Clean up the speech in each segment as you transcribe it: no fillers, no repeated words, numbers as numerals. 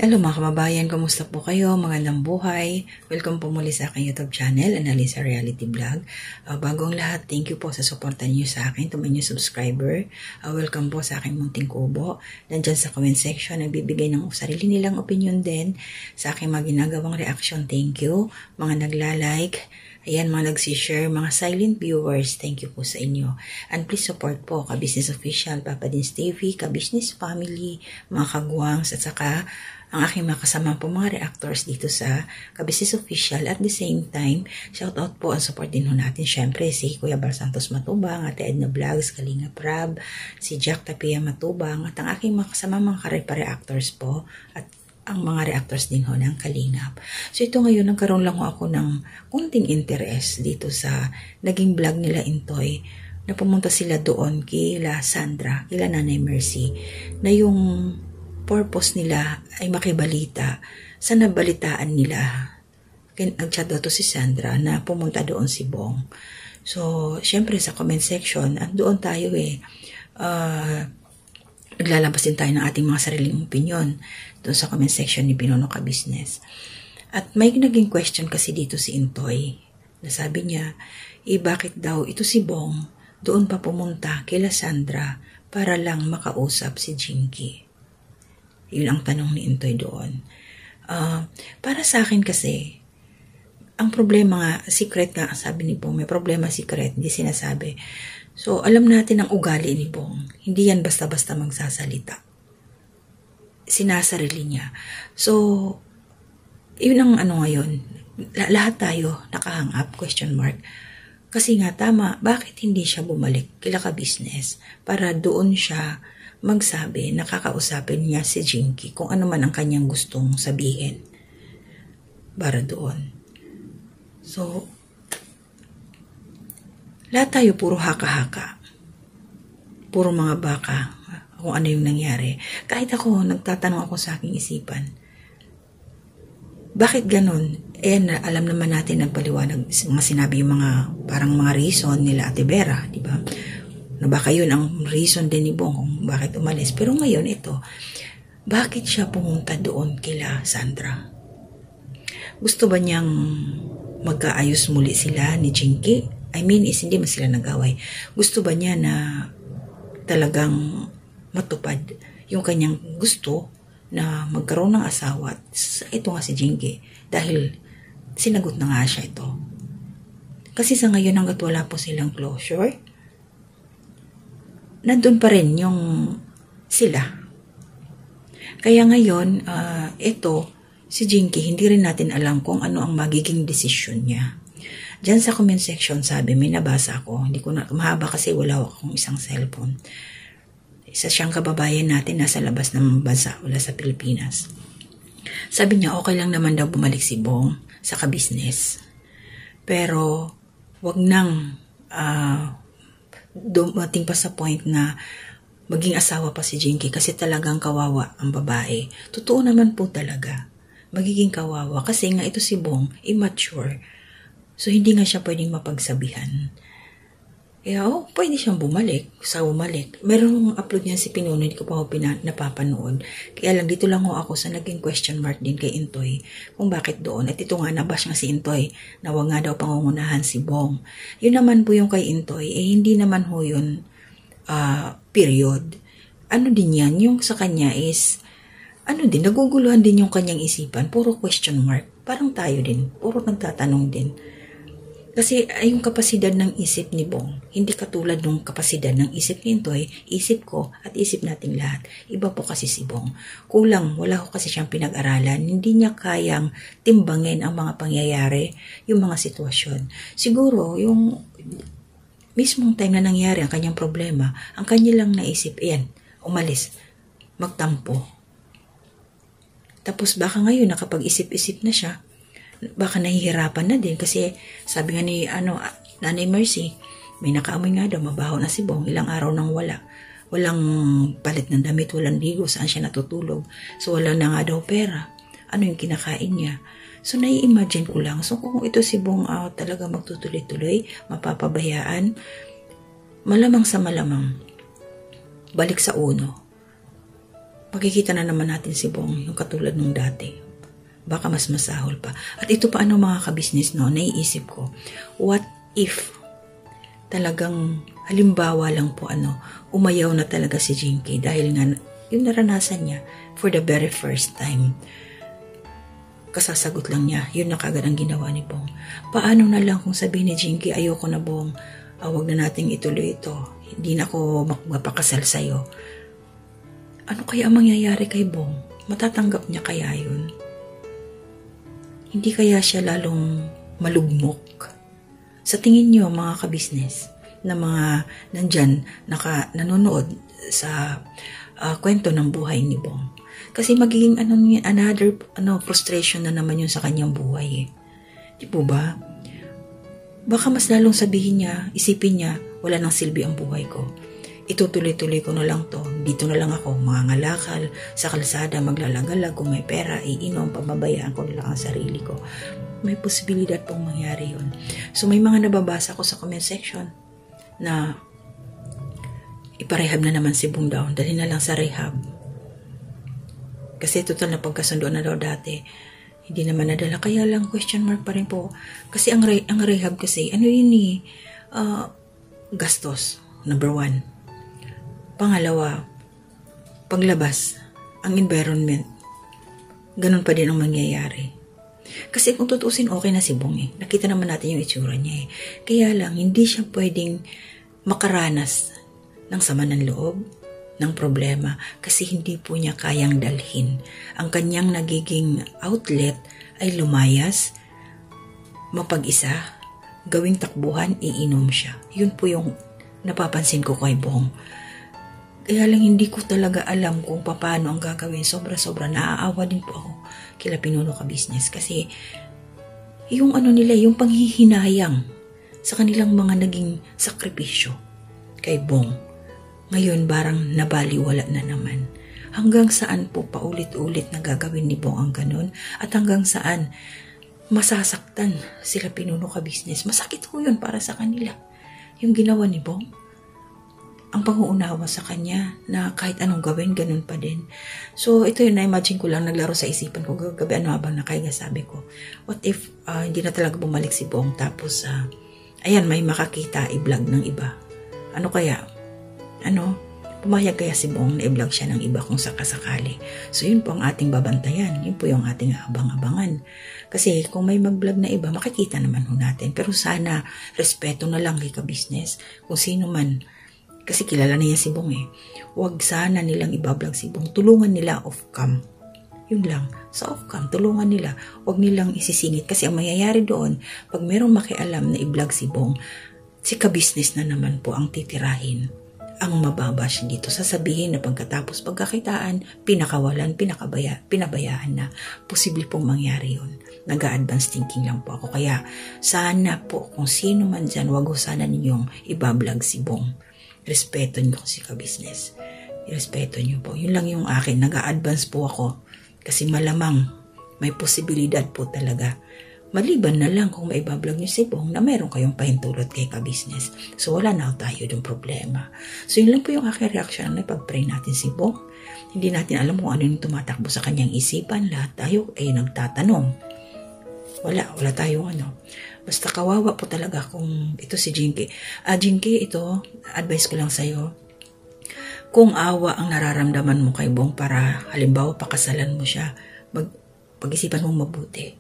Hello mga kababayan, kumusta po kayo? Magandang buhay. Welcome po muli sa aking YouTube channel, Analisa Reality Vlog. Bago ang lahat, thank you po sa suporta niyo sa akin, to my new subscriber. Welcome po sa aking munting kubo. Nandyan sa comment section, nagbibigay ng sarili nilang opinion din sa aking mga ginagawang reaction. Thank you. Mga nagla-like, ayan, mga nagsishare, mga silent viewers, thank you po sa inyo. And please support po Ka-Business Official, Papa Dins TV, Ka-Business Family, mga kagwangs, at saka ang aking mga kasama po mga reactors dito sa Ka-Business Official. At the same time, shout out po ang support din ho natin. Syempre, si Kuya Bar Santos Matubang, Ate Edna Vlogs, Kalinga Prab, si Jack Tapia Matubang, at ang aking mga kasama mga reactors po, at ang mga reactors din ho ng Kalingap. So ito ngayon, nagkaroon lang ho ako ng kunting interest dito sa naging vlog nila Intoy, na pumunta sila doon kila Sandra, kila Nanay Mercy, na yung purpose nila ay makibalita sa nabalitaan nila. Nag-chat daw to si Sandra na pumunta doon si Bong. So, syempre sa comment section, doon tayo naglalabas din tayo ng ating mga sariling opinion doon sa comment section ni Pinono Ka-Business. At may naging question kasi dito si Intoy, na sabi niya, bakit daw ito si Bong doon pa pumunta kila Sandra para lang makausap si Jinky? Yun ang tanong ni Intoy doon. Para sa akin kasi, ang problema nga, secret nga, sabi ni Bong, may problema secret, hindi sinasabi. So, alam natin ang ugali ni Bong. Hindi yan basta-basta magsasalita. Sinasarili niya. So, yun ang ngayon. Lahat tayo nakahang up, question mark. Kasi nga tama, bakit hindi siya bumalik kila Ka-Business para doon siya magsabi, nakakausapin niya si Jinky kung ano man ang kanyang gustong sabihin para doon. So, lahat tayo puro haka-haka. Puro mga baka kung ano yung nangyari. Kahit ako, nagtatanong ako sa aking isipan, bakit ganun? Alam naman natin, nagpaliwanag, mga sinabi yung mga, parang mga reason nila Ate Vera, di ba? Na baka yun ang reason din ni Bong kung bakit umalis. Pero ngayon ito, bakit siya pumunta doon kila Sandra? Gusto ba niyang magkaayos muli sila ni Jinky? I mean, hindi man sila nag-away. Gusto ba niya na talagang matupad yung kanyang gusto na magkaroon ng asawa? Ito nga si Jinky. Dahil sinagot na nga siya ito. Kasi sa ngayon hanggat wala po silang closure, nandun pa rin yung sila. Kaya ngayon, ito, si Jinky, hindi rin natin alam kung ano ang magiging desisyon niya. Diyan sa comment section, sabi, may nabasa ako. Hindi ko na, mahaba kasi wala akong isang cellphone. Isa siyang kababayan natin, nasa labas ng bansa, wala sa Pilipinas. Sabi niya, okay lang naman daw bumalik si Bong sa Ka-Business. Pero, wag nang dumating pa sa point na maging asawa pa si Jinky kasi talagang kawawa ang babae. Totoo naman po talaga. Magiging kawawa kasi nga ito si Bong, immature. So, hindi nga siya pwedeng mapagsabihan. Kaya, pwede siyang bumalik. Sa bumalik. Merong upload niya si Pinono, hindi ko pa napapanood. Kaya lang, dito lang ako sa naging question mark din kay Intoy kung bakit doon. At ito nga, nabash nga si Intoy na wag nga daw pangungunahan si Bong. Yun naman po yung kay Intoy, hindi naman ho yun period. Ano din yan? Yung sa kanya is, naguguluhan din yung kanyang isipan. Puro question mark. Parang tayo din. Puro nagtatanong din. Kasi yung kapasidad ng isip ni Bong, hindi katulad ng kapasidad ng isip ni Intoy, isip ko at isip nating lahat. Iba po kasi si Bong. Kulang, wala ko kasi siyang pinag-aralan. Hindi niya kayang timbangin ang mga pangyayari, yung mga sitwasyon. Siguro, yung mismong time na nangyari ang kanyang problema, ang kanya lang naisip, umalis, magtampo. Tapos baka ngayon nakapag-isip-isip na siya, baka nahihirapan na din kasi sabi nga ni Nanay Mercy, may nakaamoy nga daw, mabaho na si Bong, ilang araw nang walang palit ng damit, walang ligo, saan siya natutulog, so wala na nga daw pera, ano yung kinakain niya. So nai-imagine ko lang, so kung ito si Bong talaga magtutuloy-tuloy, mapapabayaan, malamang sa malamang balik sa uno, makikita na naman natin si Bong yung katulad nung dati. Baka mas masahol pa. At ito pa mga kabisnes, no, naiisip ko, what if talagang halimbawa lang po umayaw na talaga si Jinky dahil nga yung naranasan niya for the very first time. Kasasagot lang niya, yun na kagad ang ginawa ni Bong. Paano na lang kung sabihin ni Jinky, ayoko na Bong, wag na nating ituloy ito. Hindi na ako magpakasal sa'yo. Ano kaya ang mangyayari kay Bong? Matatanggap niya kaya yun? Hindi kaya siya lalong malugmok? Sa tingin niyo mga kabisnes, na mga nandyan nanonood sa kwento ng buhay ni Bong. Kasi magiging another frustration na naman yun sa kanyang buhay. Di po ba? Baka mas lalong sabihin niya, isipin niya, wala nang silbi ang buhay ko. Itutuloy-tuloy ko na lang to. Dito na lang ako, mangangalakal, sa kalsada, maglalagalag, kung may pera, iinom, pababayaan ko na lang ang sarili ko. May posibilidad pong mangyari yun. So may mga nababasa ko sa comment section na iparehab na naman si Bong daw. Dali na lang sa rehab. Kasi total na pagkasundo na daw dati. Hindi naman nadala. Kaya lang question mark pa rin po. Kasi ang rehab kasi, gastos. Number 1. Pangalawa, paglabas, ang environment, ganun pa din ang mangyayari. Kasi kung tutuusin, okay na si Bong Nakita naman natin yung itsura niya Kaya lang, hindi siya pwedeng makaranas ng sama ng loob, ng problema, kasi hindi po niya kayang dalhin. Ang kanyang nagiging outlet ay lumayas, mapag-isa, gawing takbuhan, iinom siya. Yun po yung napapansin ko kay Bong. Kaya lang hindi ko talaga alam kung paano ang gagawin. Sobra-sobra naaawa din po ako kila Pinuno Ka-Business. Kasi yung nila, yung panghihinayang sa kanilang mga naging sakripisyo kay Bong. Ngayon barang nabaliwala na naman. Hanggang saan po paulit-ulit na gagawin ni Bong ang ganun? At hanggang saan masasaktan sila Pinuno Ka-Business? Masakit po yun para sa kanila. Yung ginawa ni Bong. Ang panguunawa sa kanya na kahit anong gawin, ganun pa din. So, ito yun, na-imagine ko lang, naglaro sa isipan ko, gabi habang nakaiga, sabi ko, what if hindi na talaga bumalik si Bong, tapos, ayan, may makakita, i-vlog ng iba. Ano kaya? Pumayag kaya si Bong na i-vlog siya ng iba kung sakasakali. So, yun po ang ating babantayan. Yun po yung ating abang-abangan. Kasi kung may mag-vlog na iba, makikita naman ho natin. Pero sana, respeto na lang kay ka-business. Kung sino man, kasi kilala niya si Bong Huwag sana nilang ibablog si Bong. Tulungan nila off-cam. Yun lang. Sa off-cam, tulungan nila. Huwag nilang isisingit. Kasi ang mangyayari doon, pag merong makialam na i-vlog si Bong, si ka-business na naman po ang titirahin. Ang mababash dito. Sasabihin na pagkatapos pagkakitaan, pinakawalan, pinabayaan na. Posible pong mangyari yun. Nag-a-advance thinking lang po ako. Kaya sana po, kung sino man dyan, wag ho sana ninyong ibablog si Bong. Respeto nyo si ka-business. Respeto nyo po. Yun lang yung akin. Nag-a-advance po ako. Kasi malamang may posibilidad po talaga. Maliban na lang kung maibablog nyo si Bong na mayroon kayong pahintulot kay ka-business. So wala na tayo yung problema. So yun lang po yung aking reaction na pag-pray natin si Bong. Hindi natin alam kung ano yung tumatakbo sa kanyang isipan. Lahat tayo ay nagtatanong. Wala tayong Basta kawawa po talaga kung ito si Jinky. Jinky, ito, advice ko lang sa'yo. Kung awa ang nararamdaman mo kay Bong para halimbawa pakasalan mo siya, pag-isipan mo mabuti.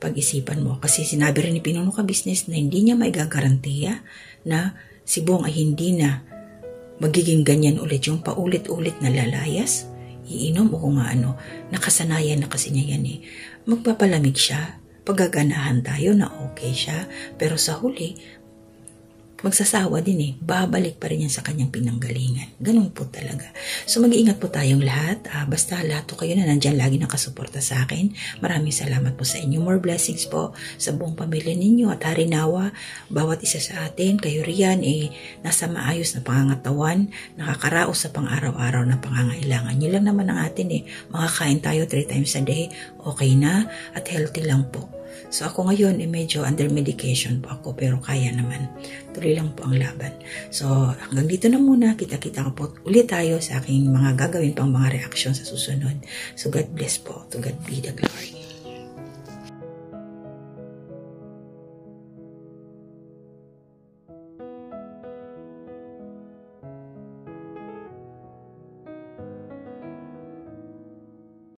Pag-isipan mo. Kasi sinabi rin ni Pinuno Ka-Business na hindi niya maigagarantiya na si Bong ay hindi na magiging ganyan ulit. Yung paulit-ulit na lalayas, iinom o kung nakasanayan na kasi niya yan Magpapalamig siya. Paggaganahan tayo na okay siya, pero sa huli, magsasawa din babalik pa rin yan sa kanyang pinanggalingan. Ganun po talaga. So mag-iingat po tayong lahat. Basta lahat po kayo na nandyan lagi nakasuporta sa akin. Maraming salamat po sa inyo. More blessings po sa buong pamilya ninyo at harinawa. Bawat isa sa atin, kayo riyan nasa maayos na pangangatawan, nakakaraos sa pang-araw-araw na pangangailangan. Yun lang naman ang atin makakain tayo 3 times a day. Okay na at healthy lang po. So ako ngayon medyo under medication po ako pero kaya naman. Tuloy lang po ang laban. So hanggang dito na muna. Kita-kita po ulit tayo sa aking mga gagawin pang mga reaksyon sa susunod. So God bless po. To God be the glory.